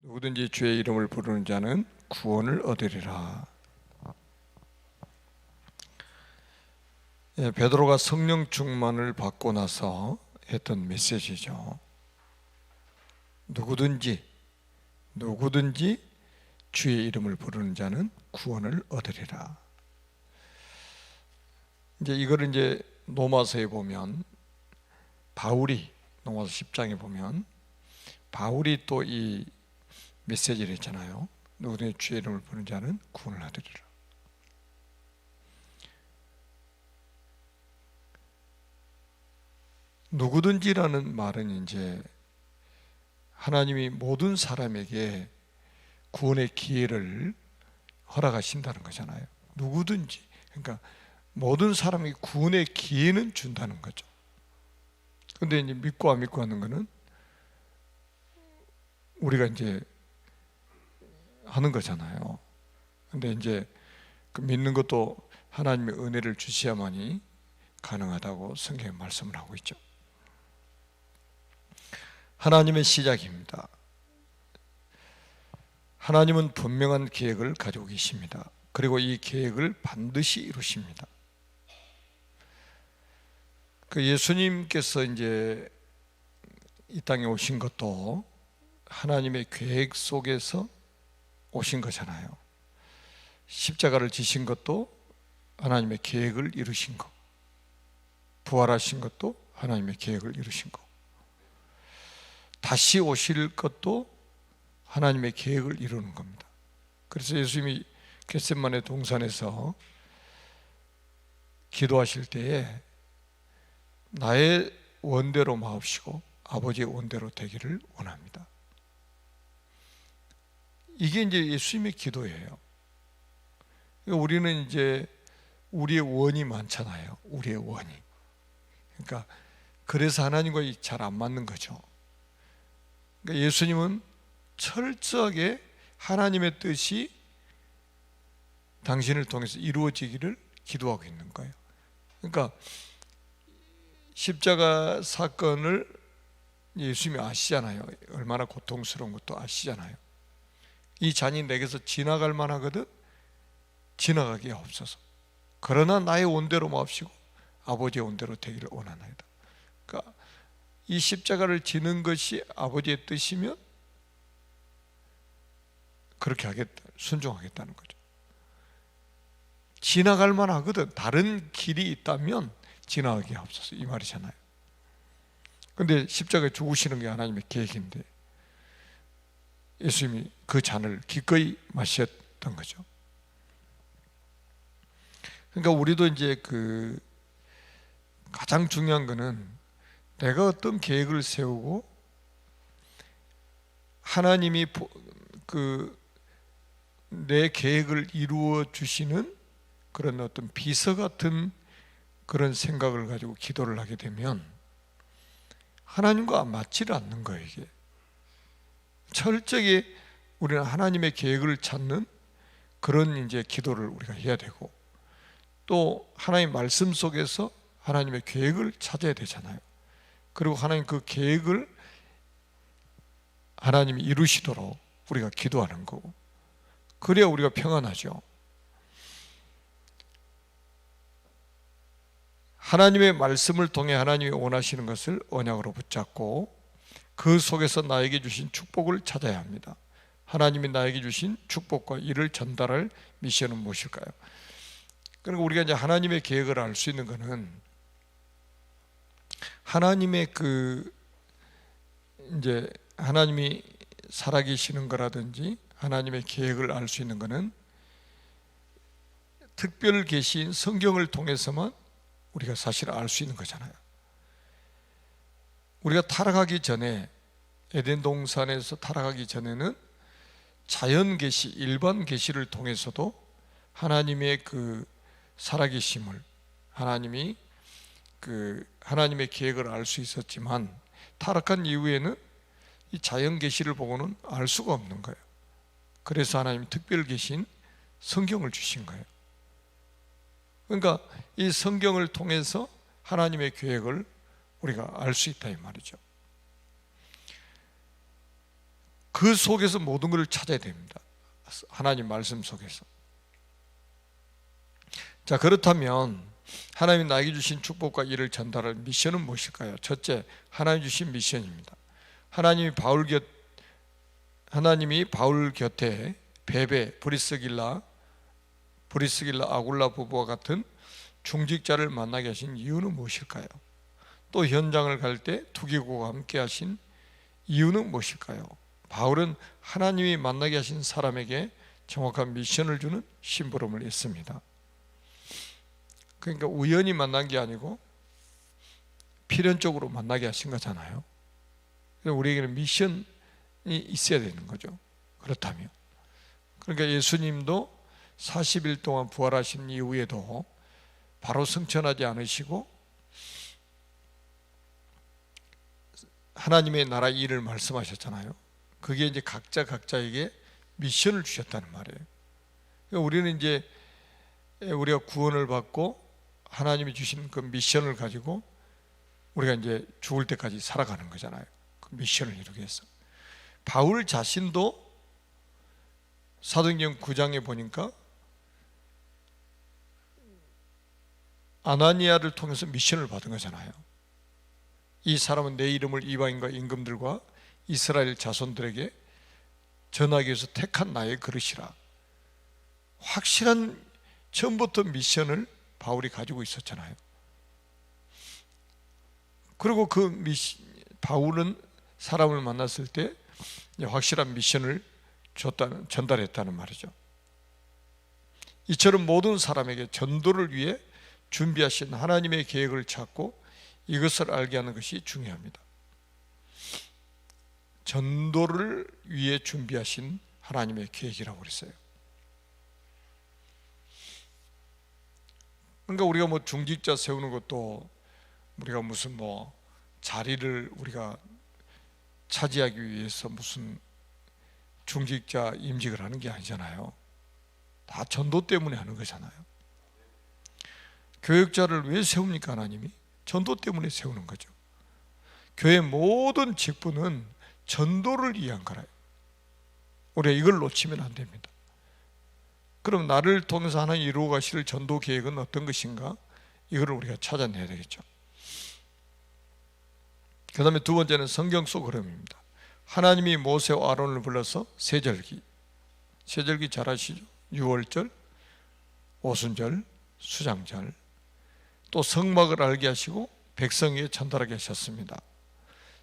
누구든지 주의 이름을 부르는 자는 구원을 얻으리라. 베드로가 성령 충만을 받고 나서 했던 메시지죠. 누구든지 주의 이름을 부르는 자는 구원을 얻으리라. 이제 로마서에 보면 바울이 로마서 10장에 보면 바울이 또 이 메시지를 했잖아요. 누구든지 주의 이름을 부르는 자는 구원을 얻으리라. 누구든지라는 말은 이제 하나님이 모든 사람에게 구원의 기회를 허락하신다는 거잖아요. 누구든지, 그러니까 모든 사람에게 구원의 기회는 준다는 거죠. 근데 이제 믿고 안 믿고 하는 거는 우리가 이제 하는 거잖아요. 근데 이제 그 믿는 것도 하나님의 은혜를 주셔야만이 가능하다고 성경에 말씀을 하고 있죠. 하나님의 시작입니다. 하나님은 분명한 계획을 가지고 계십니다. 그리고 이 계획을 반드시 이루십니다. 그 예수님께서 이제 이 땅에 오신 것도 하나님의 계획 속에서 오신 거잖아요. 십자가를 지신 것도 하나님의 계획을 이루신 거, 부활하신 것도 하나님의 계획을 이루신 거, 다시 오실 것도 하나님의 계획을 이루는 겁니다. 그래서 예수님이 겟세마네 동산에서 기도하실 때에 나의 원대로 마옵시고 아버지의 원대로 되기를 원합니다. 이게 이제 예수님의 기도예요. 우리는 이제 우리의 원이 많잖아요. 우리의 원이. 그러니까 그래서 하나님과 잘 안 맞는 거죠. 그러니까 예수님은 철저하게 하나님의 뜻이 당신을 통해서 이루어지기를 기도하고 있는 거예요. 그러니까 십자가 사건을 예수님이 아시잖아요. 얼마나 고통스러운 것도 아시잖아요. 이 잔이 내게서 지나갈 만하거든 지나가게 하옵소서. 그러나 나의 원대로 마옵시고 아버지의 원대로 되기를 원하나이다. 그러니까 이 십자가를 지는 것이 아버지의 뜻이면 그렇게 하겠다, 순종하겠다는 거죠. 지나갈 만하거든 다른 길이 있다면 지나가게 하옵소서 이 말이잖아요. 그런데 십자가에 죽으시는 게 하나님의 계획인데 예수님이 그 잔을 기꺼이 마셨던 거죠. 그러니까 우리도 이제 그 가장 중요한 거는 내가 어떤 계획을 세우고 하나님이 그 내 계획을 이루어 주시는 그런 어떤 비서 같은 그런 생각을 가지고 기도를 하게 되면 하나님과 맞지를 않는 거예요. 이게 철저히 우리는 하나님의 계획을 찾는 그런 이제 기도를 우리가 해야 되고 또 하나님 말씀 속에서 하나님의 계획을 찾아야 되잖아요. 그리고 하나님 그 계획을 하나님이 이루시도록 우리가 기도하는 거고 그래야 우리가 평안하죠. 하나님의 말씀을 통해 하나님이 원하시는 것을 언약으로 붙잡고 그 속에서 나에게 주신 축복을 찾아야 합니다. 하나님이 나에게 주신 축복과 이를 전달할 미션은 무엇일까요? 그러니까 우리가 이제 하나님의 계획을 알 수 있는 것은 하나님의 이제 하나님이 살아계시는 거라든지 하나님의 계획을 알 수 있는 것은 특별 계시인 성경을 통해서만 우리가 사실 알 수 있는 거잖아요. 우리가 타락하기 전에 에덴 동산에서 타락하기 전에는 자연 계시, 일반 계시를 통해서도 하나님의 그 살아계심을 하나님의 계획을 알 수 있었지만 타락한 이후에는 이 자연 계시를 보고는 알 수가 없는 거예요. 그래서 하나님이 특별 계신 성경을 주신 거예요. 그러니까 이 성경을 통해서 하나님의 계획을 우리가 알 수 있다 이 말이죠. 그 속에서 모든 것을 찾아야 됩니다. 하나님 말씀 속에서. 자, 그렇다면 하나님이 나에게 주신 축복과 이를 전달할 미션은 무엇일까요? 첫째, 하나님 주신 미션입니다. 하나님이 바울 곁에 베베, 브리스길라 아굴라 부부와 같은 중직자를 만나게 하신 이유는 무엇일까요? 또 현장을 갈 때 투기고와 함께 하신 이유는 무엇일까요? 바울은 하나님이 만나게 하신 사람에게 정확한 미션을 주는 심부름을 했습니다. 그러니까 우연히 만난 게 아니고 필연적으로 만나게 하신 거잖아요. 우리에게는 미션이 있어야 되는 거죠. 그렇다면. 그러니까 예수님도 40일 동안 부활하신 이후에도 바로 승천하지 않으시고 하나님의 나라 일을 말씀하셨잖아요. 그게 이제 각자에게 미션을 주셨다는 말이에요. 그러니까 우리는 이제 우리가 구원을 받고 하나님이 주신 그 미션을 가지고 우리가 이제 죽을 때까지 살아가는 거잖아요. 그 미션을 이루기 위해서. 바울 자신도 사도행전 9장에 보니까 아나니아를 통해서 미션을 받은 거잖아요. 이 사람은 내 이름을 이방인과 임금들과 이스라엘 자손들에게 전하기 위해서 택한 나의 그릇이라. 확실한 처음부터 미션을 바울이 가지고 있었잖아요. 그리고 바울은 사람을 만났을 때 확실한 미션을 전달했다는 말이죠. 이처럼 모든 사람에게 전도를 위해 준비하신 하나님의 계획을 찾고 이것을 알게 하는 것이 중요합니다. 전도를 위해 준비하신 하나님의 계획이라고 그랬어요. 그러니까 우리가 뭐 중직자 세우는 것도 우리가 무슨 뭐 자리를 우리가 차지하기 위해서 무슨 중직자 임직을 하는 게 아니잖아요. 다 전도 때문에 하는 거잖아요. 교육자를 왜 세웁니까? 하나님이 전도 때문에 세우는 거죠. 교회 모든 직분은 전도를 위한 거라요. 우리가 이걸 놓치면 안 됩니다. 그럼 나를 통해서 하나님 이루어 가실 전도 계획은 어떤 것인가? 이거를 우리가 찾아내야 되겠죠. 그 다음에 두 번째는 성경 속 흐름입니다. 하나님이 모세와 아론을 불러서 세절기 잘 아시죠? 유월절, 오순절, 수장절, 또 성막을 알게 하시고 백성에게 전달하게 하셨습니다.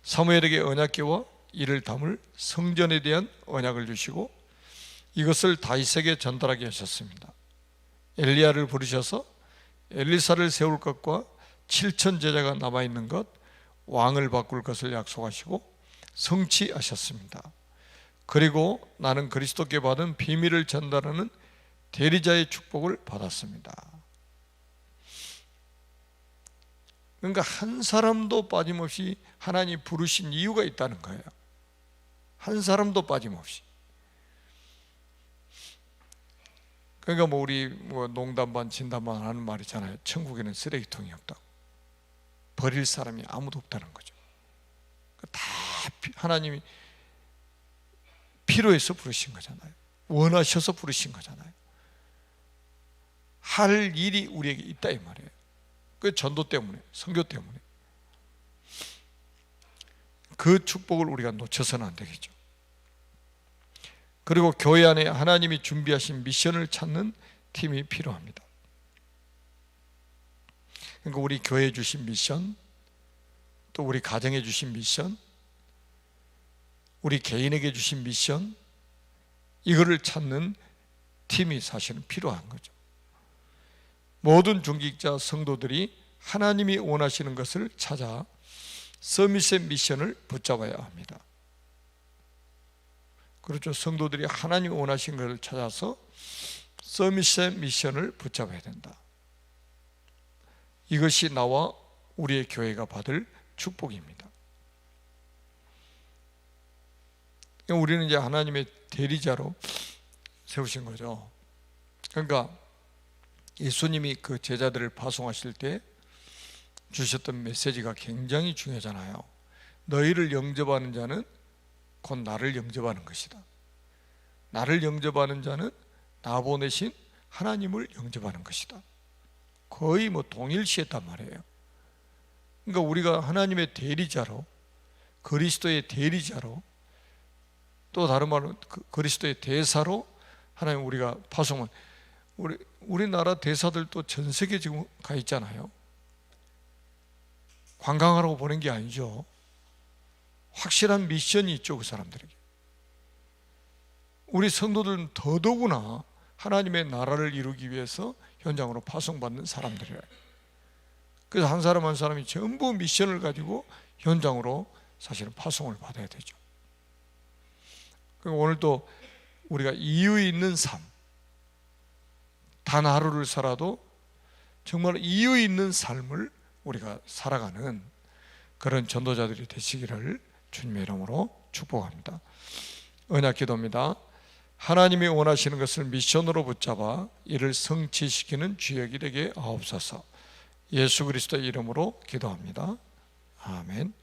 사무엘에게 언약궤와 이를 담을 성전에 대한 언약을 주시고 이것을 다윗에게 전달하게 하셨습니다. 엘리야를 부르셔서 엘리사를 세울 것과 7천 제자가 남아있는 것, 왕을 바꿀 것을 약속하시고 성취하셨습니다. 그리고 나는 그리스도께 받은 비밀을 전달하는 대리자의 축복을 받았습니다. 그러니까 한 사람도 빠짐없이 하나님이 부르신 이유가 있다는 거예요. 한 사람도 빠짐없이. 그러니까 뭐 우리 농담 반 진담 반 하는 말 있잖아요. 천국에는 쓰레기통이 없다고. 버릴 사람이 아무도 없다는 거죠. 다 하나님이 필요해서 부르신 거잖아요. 원하셔서 부르신 거잖아요. 할 일이 우리에게 있다 이 말이에요. 그 전도 때문에, 선교 때문에. 그 축복을 우리가 놓쳐서는 안 되겠죠. 그리고 교회 안에 하나님이 준비하신 미션을 찾는 팀이 필요합니다. 그러니까 우리 교회에 주신 미션, 또 우리 가정에 주신 미션, 우리 개인에게 주신 미션, 이거를 찾는 팀이 사실은 필요한 거죠. 모든 중직자 성도들이 하나님이 원하시는 것을 찾아 서밋의 미션을 붙잡아야 합니다. 그렇죠. 성도들이 하나님이 원하시는 것을 찾아서 서밋의 미션을 붙잡아야 된다. 이것이 나와 우리의 교회가 받을 축복입니다. 우리는 이제 하나님의 대리자로 세우신 거죠. 그러니까 예수님이 그 제자들을 파송하실 때 주셨던 메시지가 굉장히 중요하잖아요. 너희를 영접하는 자는 곧 나를 영접하는 것이다. 나를 영접하는 자는 나 보내신 하나님을 영접하는 것이다. 거의 동일시했단 말이에요. 그러니까 우리가 하나님의 대리자로, 그리스도의 대리자로, 또 다른 말로 그리스도의 대사로 하나님 우리가 파송은, 우리나라 대사들도 전 세계 지금 가 있잖아요. 관광하라고 보낸 게 아니죠. 확실한 미션이 있죠, 그 사람들에게. 우리 성도들은 더더구나 하나님의 나라를 이루기 위해서 현장으로 파송받는 사람들이에요. 그래서 한 사람 한 사람이 전부 미션을 가지고 현장으로 사실은 파송을 받아야 되죠. 오늘도 우리가 이유 있는 삶, 단 하루를 살아도 정말 이유 있는 삶을 우리가 살아가는 그런 전도자들이 되시기를 주님의 이름으로 축복합니다. 언약 기도입니다. 하나님이 원하시는 것을 미션으로 붙잡아 이를 성취시키는 주역이 되게 하옵소서. 예수 그리스도의 이름으로 기도합니다. 아멘.